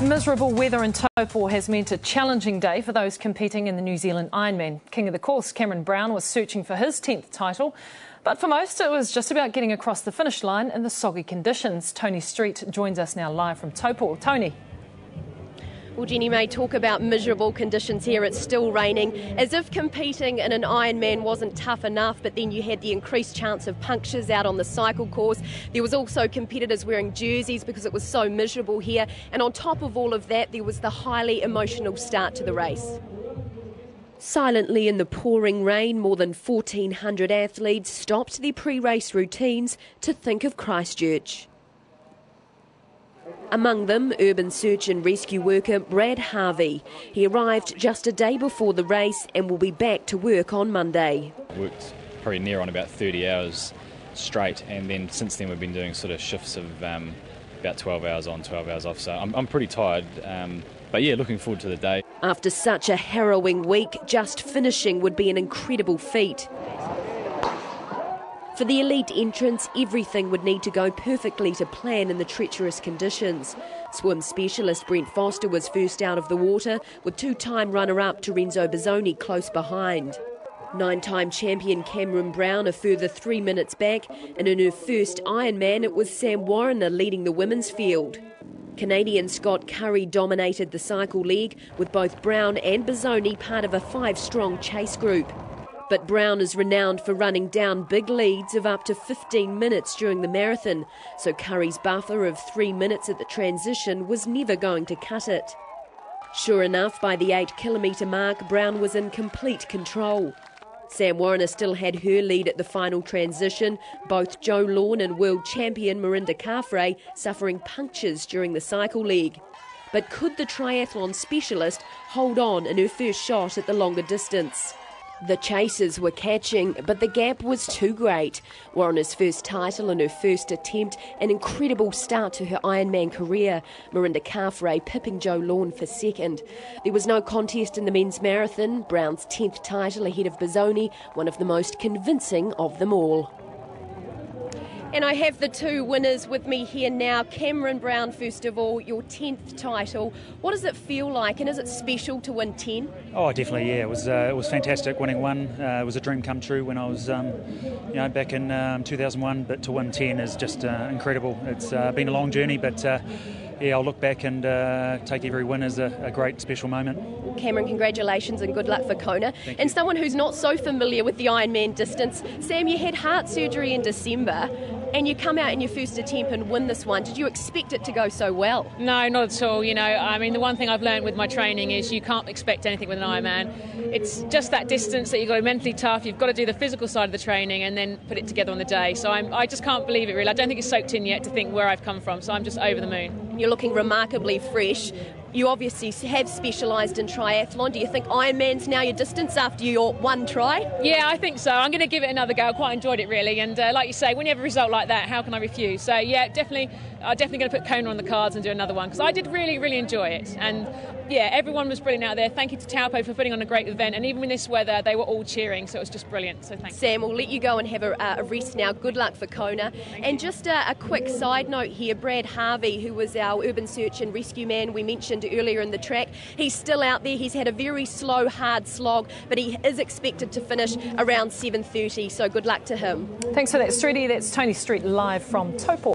Miserable weather in Taupo has meant a challenging day for those competing in the New Zealand Ironman. King of the course, Cameron Brown, was searching for his 10th title. But for most, it was just about getting across the finish line in the soggy conditions. Tony Street joins us now live from Taupo. Tony. Well, Jenny May, talk about miserable conditions here. It's still raining, as if competing in an Ironman wasn't tough enough, but then you had the increased chance of punctures out on the cycle course. There was also competitors wearing jerseys because it was so miserable here. And on top of all of that, there was the highly emotional start to the race. Silently in the pouring rain, more than 1,400 athletes stopped their pre-race routines to think of Christchurch. Among them, urban search and rescue worker Brad Harvey. He arrived just a day before the race and will be back to work on Monday. Worked probably near on about 30 hours straight, and then since then we've been doing sort of shifts of about 12 hours on, 12 hours off, so I'm pretty tired, but yeah, looking forward to the day. After such a harrowing week, just finishing would be an incredible feat. For the elite entrants, everything would need to go perfectly to plan in the treacherous conditions. Swim specialist Brent Foster was first out of the water, with two-time runner-up Lorenzo Bizzoni close behind. Nine-time champion Cameron Brown a further 3 minutes back, and in her first Ironman it was Sam Warriner leading the women's field. Canadian Scott Curry dominated the cycle league, with both Brown and Bizzoni part of a 5-strong chase group. But Brown is renowned for running down big leads of up to 15 minutes during the marathon, so Curry's buffer of 3 minutes at the transition was never going to cut it. Sure enough, by the 8-kilometre mark, Brown was in complete control. Sam Warriner still had her lead at the final transition, both Joe Lawn and world champion Mirinda Carfrae suffering punctures during the cycle league. But could the triathlon specialist hold on in her first shot at the longer distance? The chasers were catching, but the gap was too great. Warriner's first title in her first attempt, an incredible start to her Ironman career. Mirinda Carfrae pipping Joe Lawn for second. There was no contest in the men's marathon. Brown's 10th title ahead of Bizzoni, one of the most convincing of them all. And I have the two winners with me here now. Cameron Brown, first of all, your 10th title. What does it feel like, and is it special to win 10? Oh, definitely, yeah. It was fantastic winning one. It was a dream come true when I was, back in 2001. But to win 10 is just incredible. It's been a long journey, but I'll look back and take every win as a great special moment. Cameron, congratulations and good luck for Kona. And someone who's not so familiar with the Ironman distance, Sam, you had heart surgery in December and you come out in your first attempt and win this one. Did you expect it to go so well? No, not at all. The one thing I've learned with my training is you can't expect anything with an Ironman. It's just that distance that you've got to be mentally tough. You've got to do the physical side of the training and then put it together on the day. So I just can't believe it, really. I don't think it's soaked in yet to think where I've come from. So I'm just over the moon. You're looking remarkably fresh. You obviously have specialised in triathlon. Do you think Ironman's now your distance after your one try? Yeah, I think so. I'm going to give it another go. I quite enjoyed it, really. And like you say, when you have a result like that, how can I refuse? So, yeah, I'm definitely going to put Kona on the cards and do another one because I did really, really enjoy it. And, yeah, everyone was brilliant out there. Thank you to Taupo for putting on a great event. And even in this weather, they were all cheering, so it was just brilliant. So thanks. Sam, we'll let you go and have a rest now. Good luck for Kona. And just a quick side note here, Brad Harvey, who was our urban search and rescue man we mentioned earlier in the track, he's still out there. He's had a very slow, hard slog, but he is expected to finish around 7:30, so good luck to him. Thanks for that, Streety. That's Tony Street live from Taupo.